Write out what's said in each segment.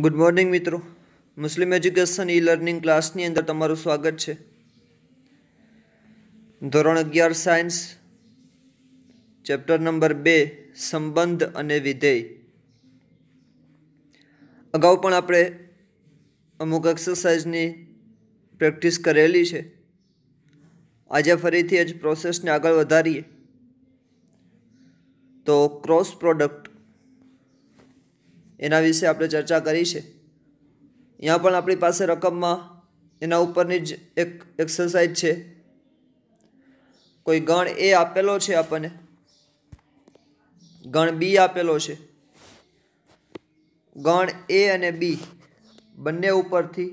Good morning મિત્રો. મુસ્લિમ education e learning ક્લાસની અંદર તમારું સ્વાગત છે. ધોરણ 11 સાયન્સ, ચેપ્ટર નંબર 2 સંબંધ અને વિધેય. અગાઉ પણ આપણે અમુક એક્સરસાઇઝની પ્રેક્ટિસ કરેલી છે. આજે ફરીથી જ પ્રોસેસને આગળ વધારીએ તો ક્રોસ પ્રોડક્ટ એના વિશે આપણે ચર્ચા કરી છે. અહીંયા પણ આપણી પાસે રકમમાં એના ઉપરની જ એક એક્સરસાઇઝ છે. કોઈ ગણ એ આપેલો છે, આપણને ગણ બી આપેલો છે. ગણ એ અને બી બંને ઉપરથી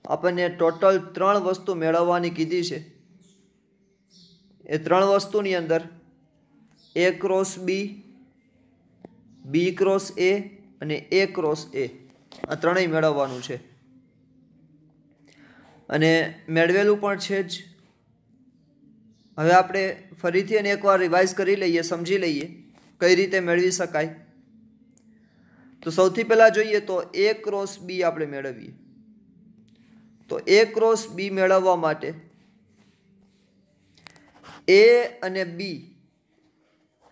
આપણને ટોટલ 3 વસ્તુ મેળવવાની કીધી છે. એ 3 વસ્તુની અંદર એ ક્રોસ બી, બી ક્રોસ એ અને એ ક્રોસ એ, આ ત્રણેય મેળવવાનું છે. અને મેળવેલું પણ છે જ. હવે આપણે ફરીથી એને એકવાર રિવાઇઝ કરી લઈએ, સમજી લઈએ કઈ રીતે મેળવી શકાય. તો સૌથી પહેલાં જોઈએ તો એ ક્રોસ બી આપણે મેળવીએ. તો એ ક્રોસ બી મેળવવા માટે એ અને બી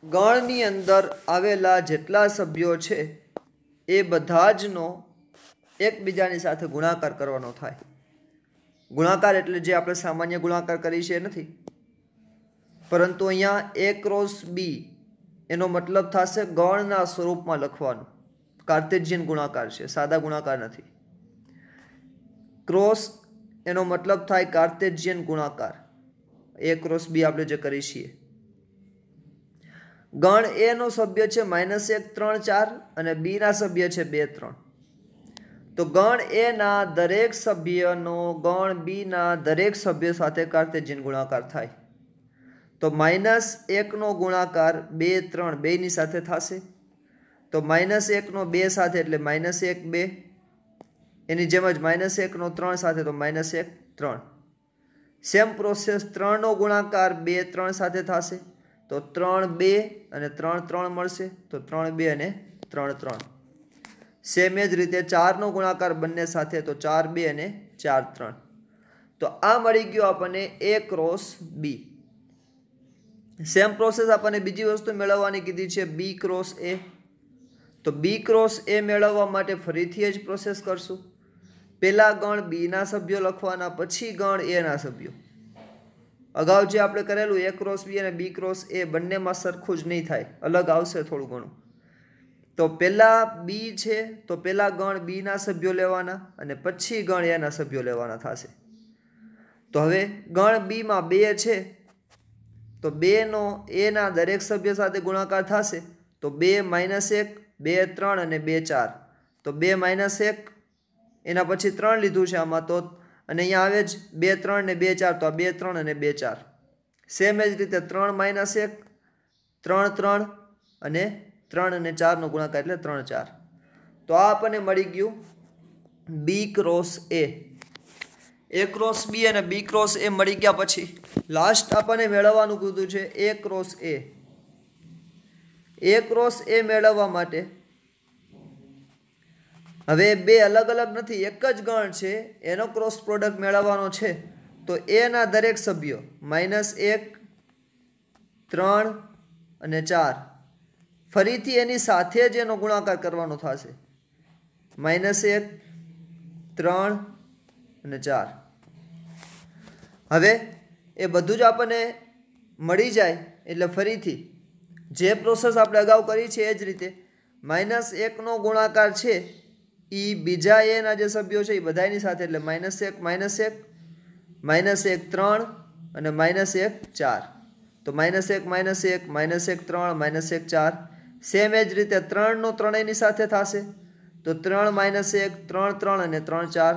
ગણની અંદર આવેલા જેટલા સભ્યો છે એ બધા જનો એકબીજાની સાથે ગુણાકાર કરવાનો થાય. ગુણાકાર એટલે જે આપણે સામાન્ય ગુણાકાર કરી છે એ નથી, પરંતુ અહીંયા એ ક્રોસ બી એનો મતલબ થશે ગણના સ્વરૂપમાં લખવાનું. કાર્ટેશિયન ગુણાકાર છે, સાદા ગુણાકાર નથી. ક્રોસ એનો મતલબ થાય કાર્ટેશિયન ગુણાકાર. એ ક્રોસ બી આપણે જે કરી છીએ. ગણ એ નો સભ્ય છે -1 3 4 અને બી ના સભ્ય છે 2 3. તો ગણ એ ના દરેક સભ્યનો ગણ બી ના દરેક સભ્ય સાથે કાર્ટેશિયન ગુણાકાર થાય. તો -1 નો ગુણાકાર 2 3 બેની સાથે થશે. તો -1 નો 2 સાથે એટલે -1 2. એની જેમ જ -1 નો 3 સાથે તો -1 3. સેમ પ્રોસેસ 3 નો ગુણાકાર 2 3 સાથે થશે. તો 3 2 અને 3 3 મળશે. તો 3 2 અને 3 3. સેમ જ રીતે 4 નો ગુણાકાર બંને સાથે, તો 4 2 અને 4 3. તો આ મળી ગયો આપણને એ ક્રોસ બી. સેમ પ્રોસેસ આપણને બીજી વસ્તુ મેળવવાની કીધી છે બી ક્રોસ એ. તો બી ક્રોસ એ મેળવવા માટે ફરીથી જ પ્રોસેસ કરશું. પહેલા ગણ બી ના સભ્યો લખવાના, પછી ગણ એ ના સભ્યો. અગાઉ જે આપણે કરેલું એ ક્રોસ બી અને બી ક્રોસ એ બંનેમાં સરખું જ નહીં થાય, અલગ આવશે થોડું ઘણું. તો પહેલા બી છે તો પહેલા ગણ બી ના સભ્યો લેવાના અને પછી ગણ એ ના સભ્યો લેવાના થશે. તો હવે ગણ બી માં 2 છે તો 2 નો એ ના દરેક સભ્ય સાથે ગુણાકાર થશે. તો 2 -1 2 3 અને 2 4. તો 2 -1 એના પછી 3 લીધું છે આમાં, તો અને અહીંયા આવે જ 2 3 ને 2 4. તો આ 2 3 અને 2 4. સેમ જ રીતે 3 -1 3 3 અને 3 અને 4 નો ગુણાકાર એટલે 3 4. તો આ આપણને મળી ગયું બી ક્રોસ એ. એ ક્રોસ બી અને બી ક્રોસ એ મળી ગયા પછી લાસ્ટ આપણને મેળવવાનું કીધું છે એ ક્રોસ એ. એ ક્રોસ એ મેળવવા માટે હવે બે અલગ અલગ નથી, એક જ ગણ છે, એનો ક્રોસ પ્રોડક્ટ મેળવવાનો છે. તો એ ના દરેક સભ્યો -1 3 અને 4 ફરીથી એની સાથે જ એનો ગુણાકાર કરવાનો થશે. -1 3 અને 4. હવે એ બધું જ આપણને મળી જાય એટલે ફરીથી જે પ્રોસેસ આપણે અગાઉ કરી છે એ જ રીતે -1 નો ગુણાકાર છે એ બીજા એના જે સભ્યો છે એ બધાની સાથે, એટલે -1 -1 -1 3 અને -1 4. તો -1 -1 -1 3 -1 4. સેમ એ જ રીતે 3 નો ત્રણેયની સાથે થશે. તો 3 -1 3 3 અને 3 4.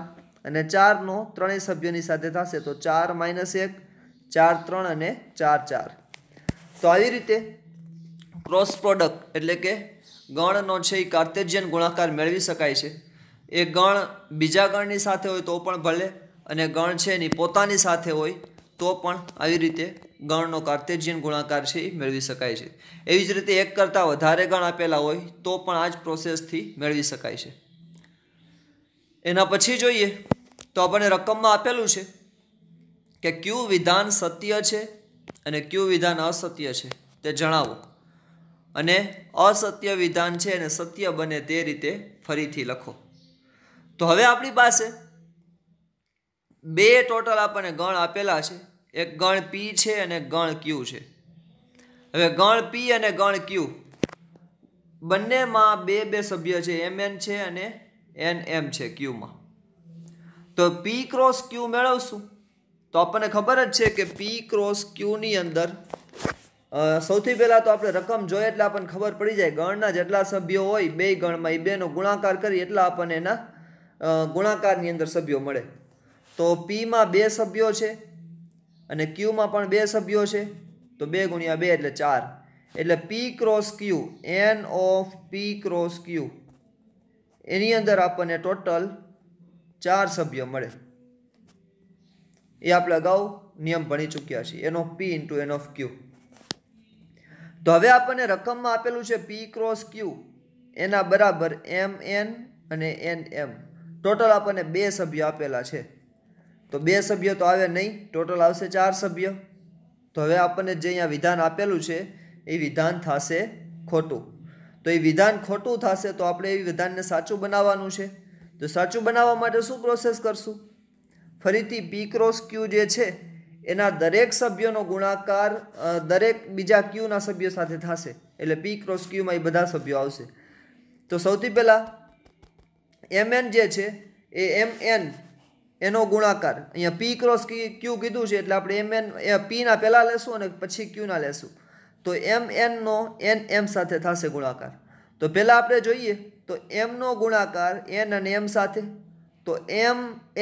અને 4 નો ત્રણેય સભ્યોની સાથે થશે. તો 4 -1 4 3 અને 4 4. તો આવી રીતે ક્રોસ પ્રોડક્ટ એટલે કે ગણનો છે એ કાર્ટેશિયન ગુણાકાર મેળવી શકાય છે. એ ગણ બીજા ગણની સાથે હોય તો પણ ભલે, અને ગણ છે એની પોતાની સાથે હોય તો પણ આવી રીતે ગણનો કાર્ટેશિયન ગુણાકાર છે એ મેળવી શકાય છે. એવી જ રીતે એક કરતાં વધારે ગણ આપેલા હોય તો પણ આ જ પ્રોસેસથી મેળવી શકાય છે. એના પછી જોઈએ તો આપણને રકમમાં આપેલું છે કે ક્યુ વિધાન સત્ય છે અને ક્યુ વિધાન અસત્ય છે તે જણાવો, અને અસત્ય વિધાન છે અને સત્ય બને તે રીતે ફરીથી લખો. તો હવે આપણી પાસે બે ટોટલ આપણને ગણ આપેલા છે, એક ગણ પી છે અને ગણ ક્યુ છે. હવે ગણ પી અને ગણ ક્યુ બંનેમાં બે બે સભ્ય છે, એમએન છે અને એનએમ છે ક્યુમાં. તો પી ક્રોસ ક્યુ મેળવશું તો આપણને ખબર જ છે કે પી ક્રોસ ક્યુની અંદર સૌથી પહેલાં તો આપણે રકમ જોઈએ એટલે આપણને ખબર પડી જાય ગણના જેટલા સભ્યો હોય બે ગણમાં એ બેનો ગુણાકાર કરી એટલા આપણને એના ગુણાકારની અંદર સભ્યો મળે. તો પીમાં બે સભ્યો છે અને ક્યુમાં પણ બે સભ્યો છે, તો 2 ગુણ્યા 2 એટલે 4. એટલે P cross Q N of P cross Q એની અંદર આપણને ટોટલ 4 સભ્યો મળે. એ આપણે અગાઉ નિયમ ભણી ચૂક્યા છીએ, N of P into N of Q. તો હવે આપણને રકમમાં આપેલું છે પી ક્રોસ ક્યુ એના બરાબર એમ એન અને એન એમ. ટોટલ આપણને બે સભ્યો આપેલા છે, તો બે સભ્યો તો આવે નહીં, ટોટલ આવશે 4 સભ્ય. તો હવે આપણને જે અહીંયા વિધાન આપેલું છે એ વિધાન થશે ખોટું. તો એ વિધાન ખોટું થશે તો આપણે એ વિધાનને સાચું બનાવવાનું છે. તો સાચું બનાવવા માટે શું પ્રોસેસ કરશું? ફરીથી પી ક્રોસ ક્યુ જે છે એના દરેક સભ્યોનો ગુણાકાર દરેક બીજા ક્યુના સભ્યો સાથે થશે, એટલે પી ક્રોસ ક્યુમાં એ બધા સભ્યો આવશે. તો સૌથી પહેલાં એમએન જે છે એ એમએન એનો ગુણાકાર અહીંયા પી ક્રોસ ક્યુ કીધું છે એટલે આપણે એમએન પીના પહેલાં લેશું અને પછી ક્યુના લેશું. તો એમએનનો એમ સાથે થશે ગુણાકાર. તો પહેલાં આપણે જોઈએ તો એમનો ગુણાકાર એન અને એમ સાથે, તો એમ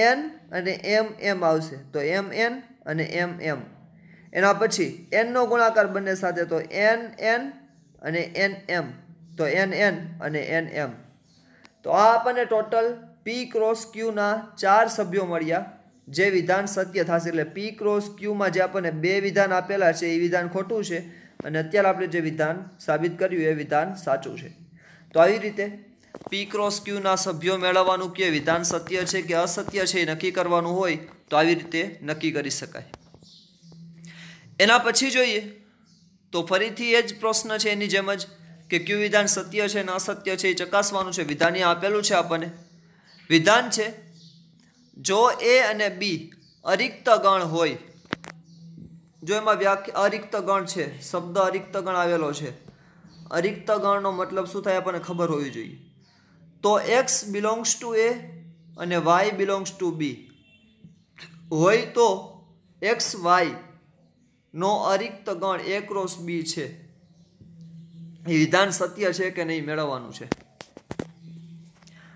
એન અને એમ આવશે, તો એમ એન અને એમ. એના પછી એનનો ગુણાકાર બંને સાથે, તો એન અને એમ, તો એન અને એમ. તો આ આપણને ટોટલ પી ક્રોસ ક્યુના 4 સભ્યો મળ્યા, જે વિધાન સત્ય થશે. એટલે પી ક્રોસ ક્યુમાં જે આપણને બે વિધાન આપેલા છે એ વિધાન ખોટું છે અને અત્યારે આપણે જે વિધાન સાબિત કર્યું એ વિધાન સાચું છે. તો આવી રીતે પી ક્રોસ ક્યુના સભ્યો મેળવવાનું કે વિધાન સત્ય છે કે અસત્ય છે એ નક્કી કરવાનું હોય તો આવી રીતે નક્કી કરી શકાય. એના પછી જોઈએ તો ફરીથી એ જ પ્રશ્ન છે એની જેમ જ કે ક્યુ વિધાન સત્ય છે અને અસત્ય છે એ ચકાસવાનું છે. વિધાન અહીંયા આપેલું છે આપણને. વિધાન છે જો એ અને બી અરિક્ત ગણ હોય, જો એમાં અરિક્ત ગણ છે, શબ્દ અરિક્ત ગણ આવેલો છે. અરિક્ત ગણનો મતલબ શું થાય આપણને ખબર હોવી જોઈએ. તો એક્સ બિલોંગ્સ ટુ એ અને વાય બિલોંગ્સ ટુ બી હોય તો એક્સ વાય નો અરિક્ત ગણ એ ક્રોસ બી છે. એ વિધાન સત્ય છે કે નહીં મેળવવાનું છે.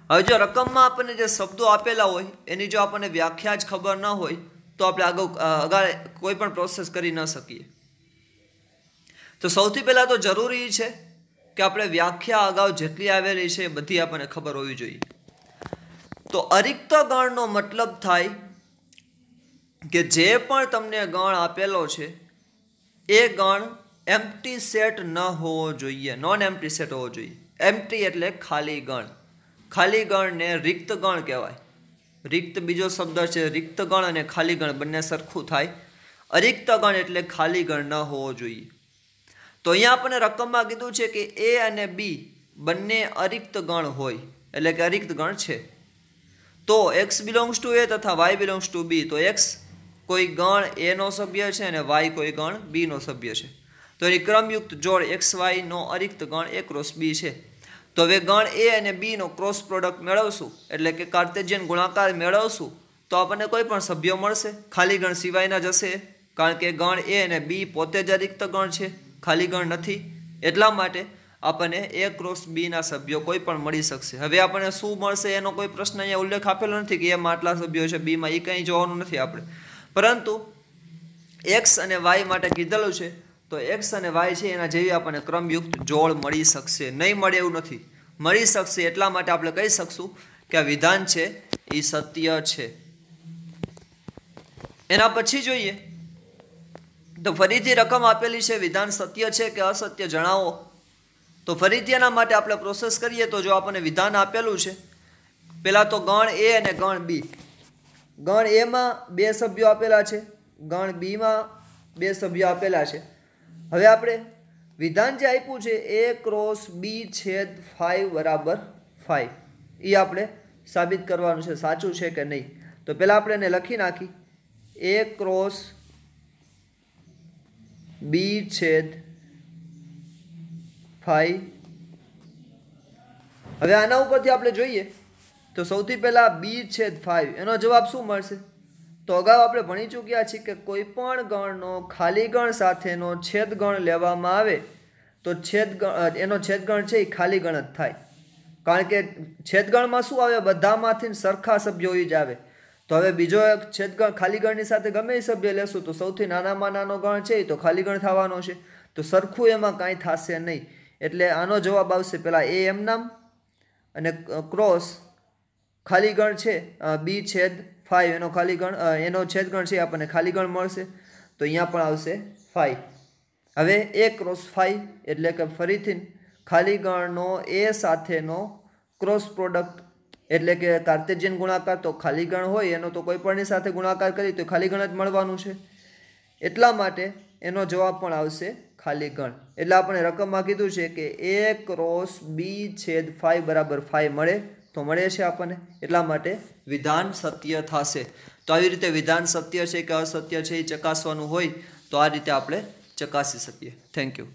હવે જો રકમમાં આપણને જે શબ્દો આપેલા હોય એની જો આપણને વ્યાખ્યા જ ખબર ન હોય તો આપણે આગળ કોઈ પણ પ્રોસેસ કરી ન શકીએ. તો સૌથી પહેલાં તો જરૂરી છે કે આપણે વ્યાખ્યા અગાઉ જેટલી આવેલી છે એ બધી આપણને ખબર હોવી જોઈએ. તો અરિક્ત ગણનો મતલબ થાય કે જે પણ તમને ગણ આપેલો છે એ ગણ એમ્પ્ટી સેટ ન હોવો જોઈએ, નોન એમ્પ્ટી સેટ હોવો જોઈએ. એમ્પ્ટી એટલે ખાલી ગણ. ખાલી ગણને રિક્ત ગણ કહેવાય. રિક્ત બીજો શબ્દ છે, રિક્ત ગણ અને ખાલી ગણ બંને સરખું થાય. અરિક્ત ગણ એટલે ખાલી ગણ ન હોવો જોઈએ. તો અહીંયા આપણને રકમમાં કીધું છે કે એ અને બી બંને અરિક્ત ગણ હોય, એટલે કે અરિક્ત ગણ છે. તો એક્સ બિલોંગ્સ ટુ એ તથા વાય બિલોંગ્સ ટુ બી, તો એક્સ કોઈ ગણ એ નો સભ્ય છે અને વાય કોઈ ગણ બી નો સભ્ય છે. તો એની ક્રમયુક્ત જોડ એક્સ વાય નો અરિક્ત ગણ એ ક્રોસ બી છે. તો હવે ગણ એ અને બી નો ક્રોસ પ્રોડક્ટ મેળવશું, એટલે કે કાર્ટેશિયન ગુણાકાર મેળવશું તો આપણને કોઈ પણ સભ્યો મળશે, ખાલી ગણ સિવાયના જશે, કારણ કે ગણ એ અને બી પોતે જ અરિક્ત ગણ છે, ખાલી ગણ નથી. એટલા માટે આપણને એ ક્રોસ બી ના સભ્યો કોઈ પણ મળી શકશે. હવે આપણને શું મળશે એનો કોઈ પ્રશ્ન અહીંયા ઉલ્લેખ આપેલો નથી કે એમાં આટલા સભ્યો છે, બીમાં એ કંઈ જોવાનું નથી આપણે, પરંતુ એક્સ અને વાય માટે કીધેલું છે. તો એક્સ અને વાય છે એના જેવી આપણને ક્રમયુક્ત જોડ મળી શકશે. નહીં મળે એવું નથી, મળી શકશે. એટલા માટે આપણે કહી શકશું કે આ વિધાન છે એ સત્ય છે. એના પછી જોઈએ તો ફરીથી રકમ આપેલી છે, વિધાન સત્ય છે કે અસત્ય જણાવો. તો ફરીથી એના માટે આપણે પ્રોસેસ કરીએ તો જો આપણને વિધાન આપેલું છે પહેલા તો ગણ એ અને ગણ બી. ગણ એ માં 2 સભ્યો આપેલા છે, ગણ બી માં 2 સભ્યો આપેલા છે. હવે આપણે વિધાન જે આપ્યું છે a ક્રોસ b છેદ 5 બરાબર 5, એ આપણે સાબિત કરવાનું છે સાચું છે કે નહીં. તો પહેલાં આપણે એને લખી નાખી a ક્રોસ b છેદ 5. હવે આના ઉપરથી આપણે જોઈએ તો સૌથી પહેલાં b છેદ 5 એનો જવાબ શું મળશે? તો અગાઉ આપણે ભણી ચૂક્યા છીએ કે કોઈ પણ ગણનો ખાલી ગણ સાથેનો છેદગણ લેવામાં આવે તો એનો છેદગણ છે એ ખાલી ગણ જ થાય. કારણ કે છેદગણમાં શું આવે? બધામાંથી સરખા સભ્યો જ આવે. તો હવે બીજો એક છેદગણ ખાલી ગણની સાથે ગમે એ સભ્ય લેશું તો સૌથી નાનામાં નાનો ગણ છે એ તો ખાલી ગણ થવાનો છે. તો સરખું એમાં કાંઈ થશે નહીં. એટલે આનો જવાબ આવશે પહેલાં એ એમ નામ અને ક્રોસ ખાલી ગણ છે બી છેદ 5 એનો ખાલી ગણ એનો છેદગણ છે આપણને ખાલી ગણ મળશે. તો અહીંયા પણ આવશે 5. હવે a ક્રોસ 5 એટલે કે ફરીથી ખાલી ગણનો એ સાથેનો ક્રોસ પ્રોડક્ટ એટલે કે કાર્ટેશિયન ગુણાકાર. તો ખાલી ગણ હોય એનો તો કોઈ પણની સાથે ગુણાકાર કરી તો ખાલી ગણ જ મળવાનું છે. એટલા માટે એનો જવાબ પણ આવશે ખાલી ગણ. એટલે આપણે રકમમાં કીધું છે કે a ક્રોસ b છેદ 5 બરાબર 5 મળે તો મળે છે આપણને. એટલા માટે વિધાન સત્ય થશે. તો આવી રીતે વિધાન સત્ય છે કે અસત્ય છે એ ચકાસવાનું હોય તો આ રીતે આપણે ચકાસી શકીએ. Thank you.